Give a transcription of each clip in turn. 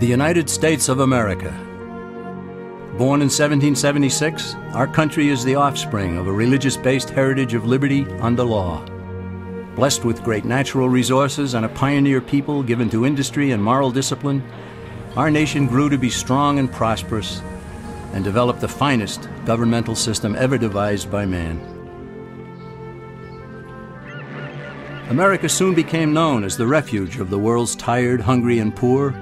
The United States of America. Born in 1776, our country is the offspring of a religious-based heritage of liberty under law. Blessed with great natural resources and a pioneer people given to industry and moral discipline, our nation grew to be strong and prosperous and developed the finest governmental system ever devised by man. America soon became known as the refuge of the world's tired, hungry, and poor.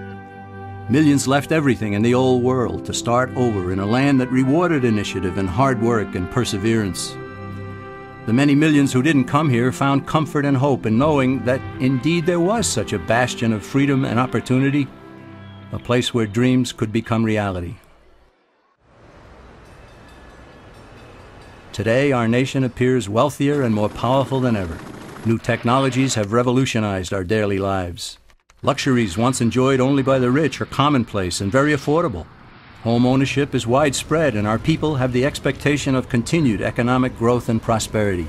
Millions left everything in the old world to start over in a land that rewarded initiative and hard work and perseverance. The many millions who didn't come here found comfort and hope in knowing that indeed there was such a bastion of freedom and opportunity, a place where dreams could become reality. Today, our nation appears wealthier and more powerful than ever. New technologies have revolutionized our daily lives. Luxuries once enjoyed only by the rich are commonplace and very affordable. Home ownership is widespread, and our people have the expectation of continued economic growth and prosperity.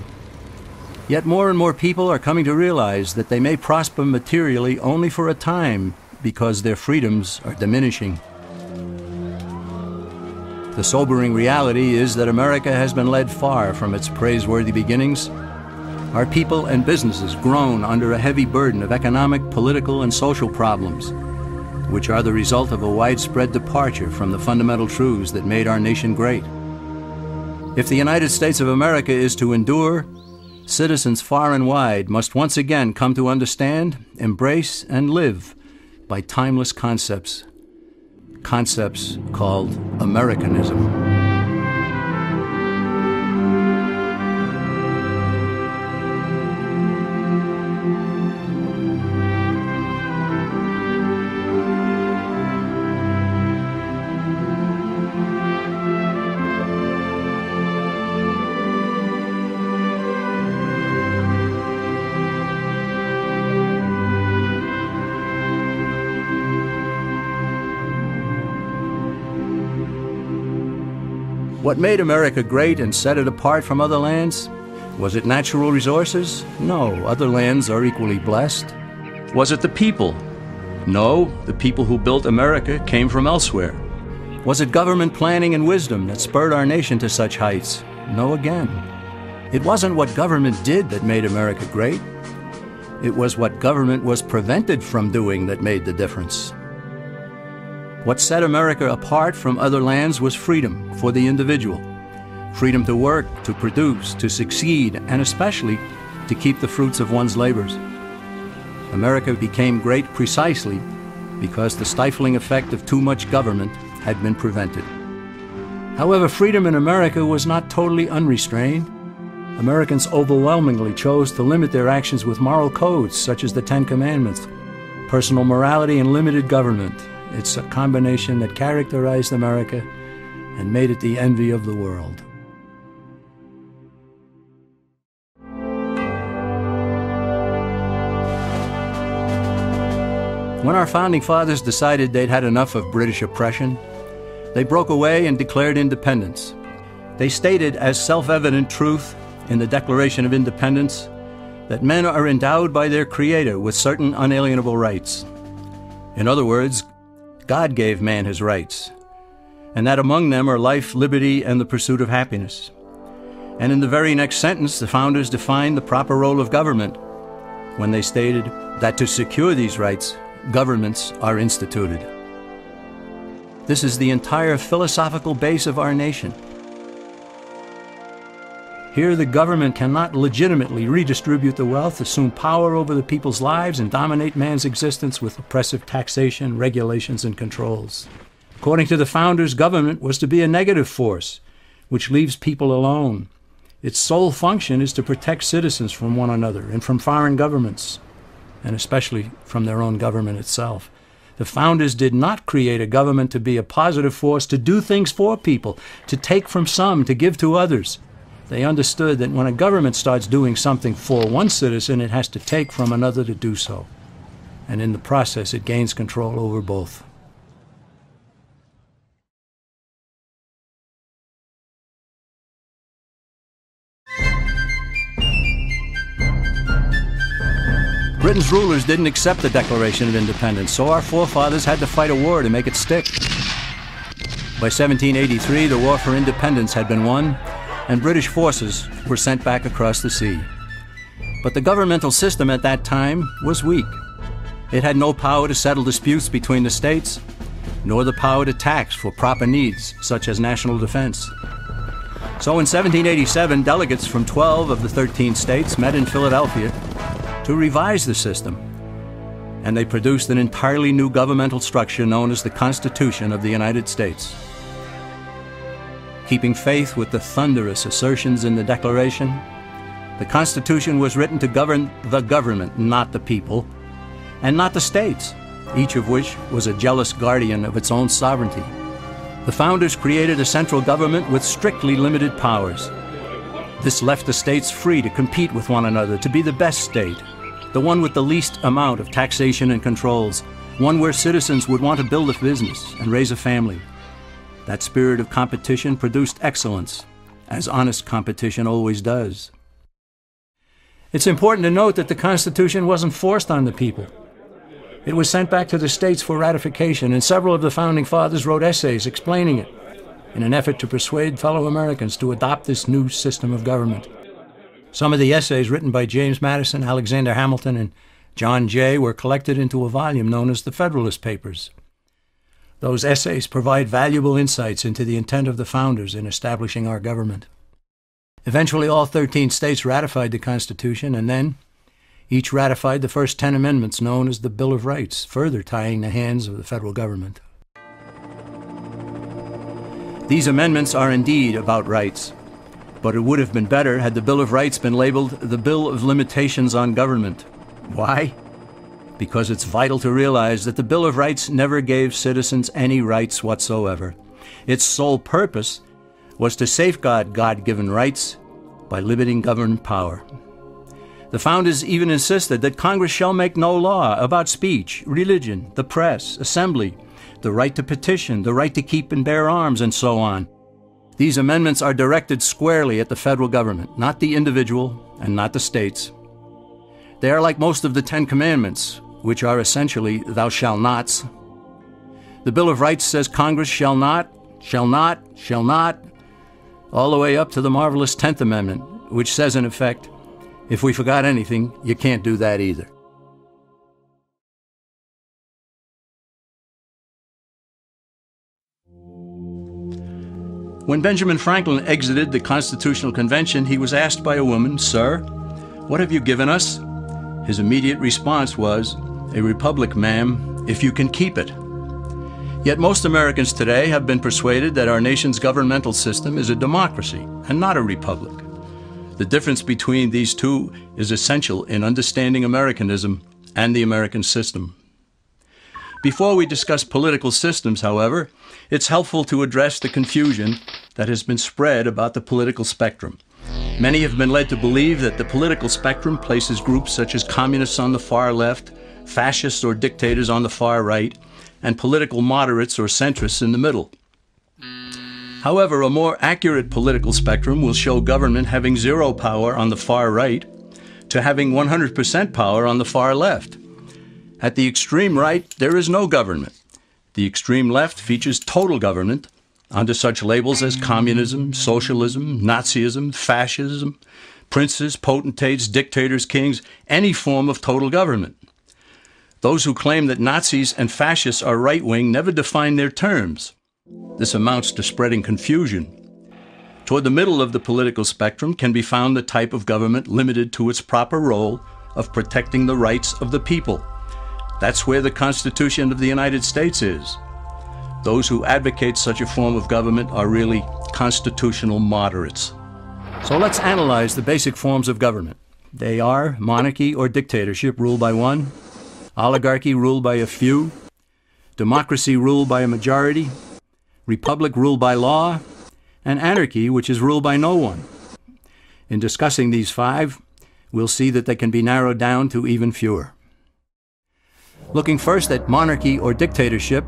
Yet more and more people are coming to realize that they may prosper materially only for a time because their freedoms are diminishing. The sobering reality is that America has been led far from its praiseworthy beginnings. Our people and businesses groan under a heavy burden of economic, political, and social problems, which are the result of a widespread departure from the fundamental truths that made our nation great. If the United States of America is to endure, citizens far and wide must once again come to understand, embrace, and live by timeless concepts called Americanism. What made America great and set it apart from other lands? Was it natural resources? No, other lands are equally blessed. Was it the people? No, the people who built America came from elsewhere. Was it government planning and wisdom that spurred our nation to such heights? No again. It wasn't what government did that made America great. It was what government was prevented from doing that made the difference. What set America apart from other lands was freedom for the individual. Freedom to work, to produce, to succeed, and especially to keep the fruits of one's labors. America became great precisely because the stifling effect of too much government had been prevented. However, freedom in America was not totally unrestrained. Americans overwhelmingly chose to limit their actions with moral codes such as the Ten Commandments, personal morality, and limited government. It's a combination that characterized America and made it the envy of the world. When our founding fathers decided they'd had enough of British oppression, they broke away and declared independence. They stated as self-evident truth in the Declaration of Independence that men are endowed by their Creator with certain unalienable rights. In other words, God gave man his rights, and that among them are life, liberty, and the pursuit of happiness. And in the very next sentence, the founders defined the proper role of government when they stated that to secure these rights, governments are instituted. This is the entire philosophical base of our nation. Here, the government cannot legitimately redistribute the wealth, assume power over the people's lives, and dominate man's existence with oppressive taxation, regulations, and controls. According to the founders, government was to be a negative force, which leaves people alone. Its sole function is to protect citizens from one another and from foreign governments, and especially from their own government itself. The founders did not create a government to be a positive force, to do things for people, to take from some, to give to others. They understood that when a government starts doing something for one citizen, it has to take from another to do so. And in the process, it gains control over both. Britain's rulers didn't accept the Declaration of Independence, so our forefathers had to fight a war to make it stick. By 1783, the war for independence had been won, and British forces were sent back across the sea. But the governmental system at that time was weak. It had no power to settle disputes between the states, nor the power to tax for proper needs, such as national defense. So in 1787, delegates from 12 of the 13 states met in Philadelphia to revise the system, and they produced an entirely new governmental structure known as the Constitution of the United States. Keeping faith with the thunderous assertions in the Declaration, the Constitution was written to govern the government, not the people, and not the states, each of which was a jealous guardian of its own sovereignty. The founders created a central government with strictly limited powers. This left the states free to compete with one another to be the best state, the one with the least amount of taxation and controls, one where citizens would want to build a business and raise a family. That spirit of competition produced excellence, as honest competition always does. It's important to note that the Constitution wasn't forced on the people. It was sent back to the states for ratification, and several of the Founding Fathers wrote essays explaining it in an effort to persuade fellow Americans to adopt this new system of government. Some of the essays written by James Madison, Alexander Hamilton, and John Jay were collected into a volume known as the Federalist Papers. Those essays provide valuable insights into the intent of the founders in establishing our government. Eventually, all 13 states ratified the Constitution, and then each ratified the first 10 amendments known as the Bill of Rights, further tying the hands of the federal government. These amendments are indeed about rights, but it would have been better had the Bill of Rights been labeled the Bill of Limitations on Government. Why? Because it's vital to realize that the Bill of Rights never gave citizens any rights whatsoever. Its sole purpose was to safeguard God-given rights by limiting government power. The founders even insisted that Congress shall make no law about speech, religion, the press, assembly, the right to petition, the right to keep and bear arms, and so on. These amendments are directed squarely at the federal government, not the individual and not the states. They are like most of the 10 Commandments, which are essentially thou shalt nots. The Bill of Rights says Congress shall not, all the way up to the marvelous 10th Amendment, which says in effect, if we forgot anything, you can't do that either. When Benjamin Franklin exited the Constitutional Convention, he was asked by a woman, "Sir, what have you given us?" His immediate response was, "A republic, ma'am, if you can keep it." Yet most Americans today have been persuaded that our nation's governmental system is a democracy and not a republic. The difference between these two is essential in understanding Americanism and the American system. Before we discuss political systems, however, it's helpful to address the confusion that has been spread about the political spectrum. Many have been led to believe that the political spectrum places groups such as communists on the far left, fascists or dictators on the far right, and political moderates or centrists in the middle. However, a more accurate political spectrum will show government having zero power on the far right to having 100% power on the far left. At the extreme right, there is no government. The extreme left features total government under such labels as communism, socialism, Nazism, fascism, princes, potentates, dictators, kings, any form of total government. Those who claim that Nazis and fascists are right-wing never define their terms. This amounts to spreading confusion. Toward the middle of the political spectrum can be found the type of government limited to its proper role of protecting the rights of the people. That's where the Constitution of the United States is. Those who advocate such a form of government are really constitutional moderates. So let's analyze the basic forms of government. They are monarchy or dictatorship ruled by one, oligarchy ruled by a few, democracy ruled by a majority, republic ruled by law, and anarchy, which is ruled by no one. In discussing these five, we'll see that they can be narrowed down to even fewer. Looking first at monarchy or dictatorship,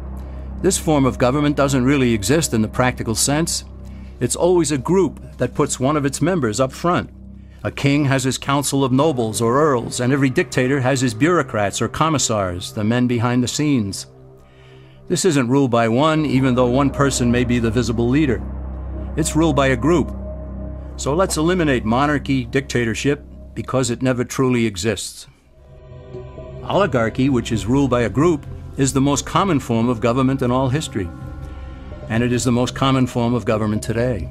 this form of government doesn't really exist in the practical sense. It's always a group that puts one of its members up front, A king has his council of nobles or earls, and every dictator has his bureaucrats or commissars, the men behind the scenes. This isn't ruled by one, even though one person may be the visible leader. It's ruled by a group. So let's eliminate monarchy, dictatorship, because it never truly exists. Oligarchy, which is ruled by a group, is the most common form of government in all history. And it is the most common form of government today.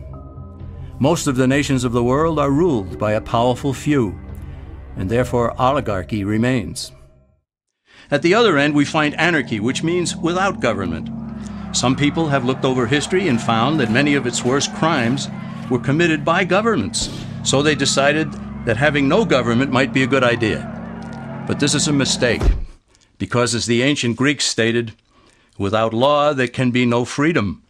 Most of the nations of the world are ruled by a powerful few, and therefore oligarchy remains. At the other end, we find anarchy, which means without government. Some people have looked over history and found that many of its worst crimes were committed by governments, so they decided that having no government might be a good idea. But this is a mistake, because as the ancient Greeks stated, without law there can be no freedom.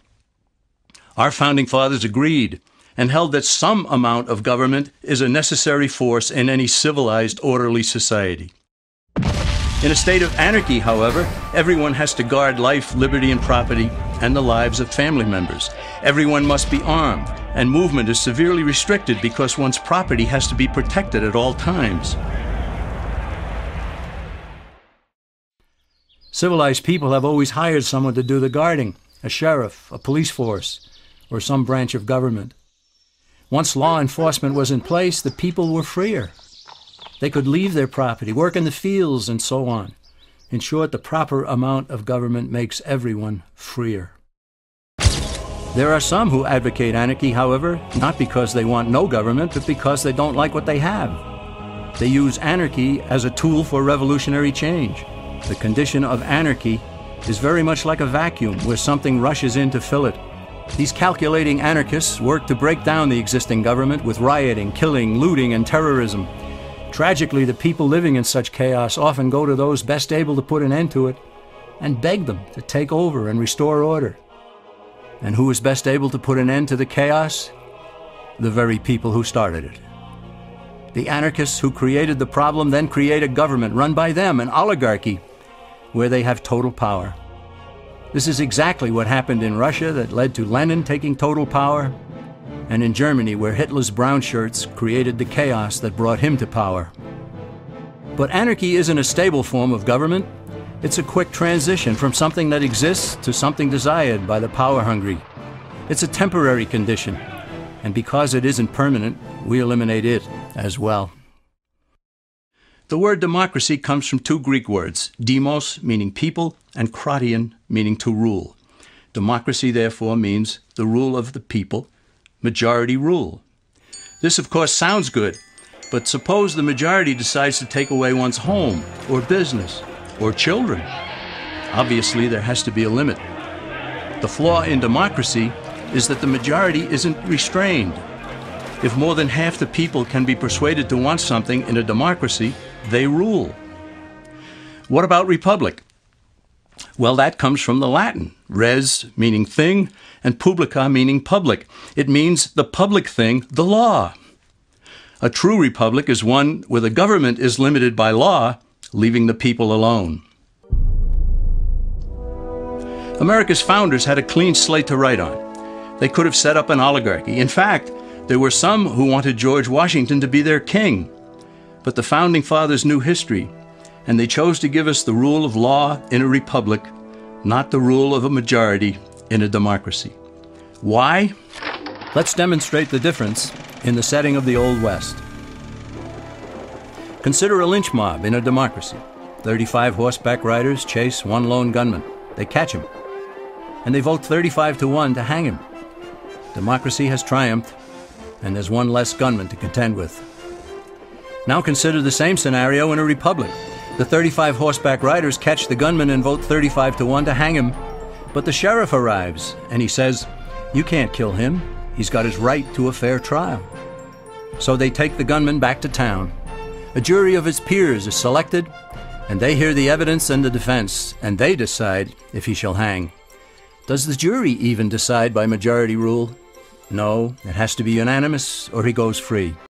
Our founding fathers agreed and held that some amount of government is a necessary force in any civilized, orderly society. In a state of anarchy, however, everyone has to guard life, liberty, and property, and the lives of family members. Everyone must be armed, and movement is severely restricted because one's property has to be protected at all times. Civilized people have always hired someone to do the guarding, a sheriff, a police force, or some branch of government. Once law enforcement was in place, the people were freer. They could leave their property, work in the fields, and so on. In short, the proper amount of government makes everyone freer. There are some who advocate anarchy, however, not because they want no government, but because they don't like what they have. They use anarchy as a tool for revolutionary change. The condition of anarchy is very much like a vacuum where something rushes in to fill it. These calculating anarchists work to break down the existing government with rioting, killing, looting, and terrorism. Tragically, the people living in such chaos often go to those best able to put an end to it and beg them to take over and restore order. And who is best able to put an end to the chaos? The very people who started it. The anarchists who created the problem then create a government run by them, an oligarchy, where they have total power. This is exactly what happened in Russia that led to Lenin taking total power, and in Germany where Hitler's brown shirts created the chaos that brought him to power. But anarchy isn't a stable form of government. It's a quick transition from something that exists to something desired by the power-hungry. It's a temporary condition, and because it isn't permanent, we eliminate it as well. The word democracy comes from two Greek words, demos, meaning people, and kratein, meaning to rule. Democracy, therefore, means the rule of the people, majority rule. This, of course, sounds good, but suppose the majority decides to take away one's home, or business, or children. Obviously, there has to be a limit. The flaw in democracy is that the majority isn't restrained. If more than half the people can be persuaded to want something in a democracy, they rule. What about republic? Well, that comes from the Latin, res meaning thing, and publica meaning public. It means the public thing, the law. A true republic is one where the government is limited by law, leaving the people alone. America's founders had a clean slate to write on. They could have set up an oligarchy. In fact, there were some who wanted George Washington to be their king. But the founding fathers knew history, and they chose to give us the rule of law in a republic, not the rule of a majority in a democracy. Why? Let's demonstrate the difference in the setting of the Old West. Consider a lynch mob in a democracy. 35 horseback riders chase one lone gunman. They catch him, and they vote 35-1 to hang him. Democracy has triumphed, and there's one less gunman to contend with. Now consider the same scenario in a republic. The 35 horseback riders catch the gunman and vote 35-1 to hang him. But the sheriff arrives, and he says, "You can't kill him. He's got his right to a fair trial." So they take the gunman back to town. A jury of his peers is selected, and they hear the evidence and the defense, and they decide if he shall hang. Does the jury even decide by majority rule? No, it has to be unanimous, or he goes free.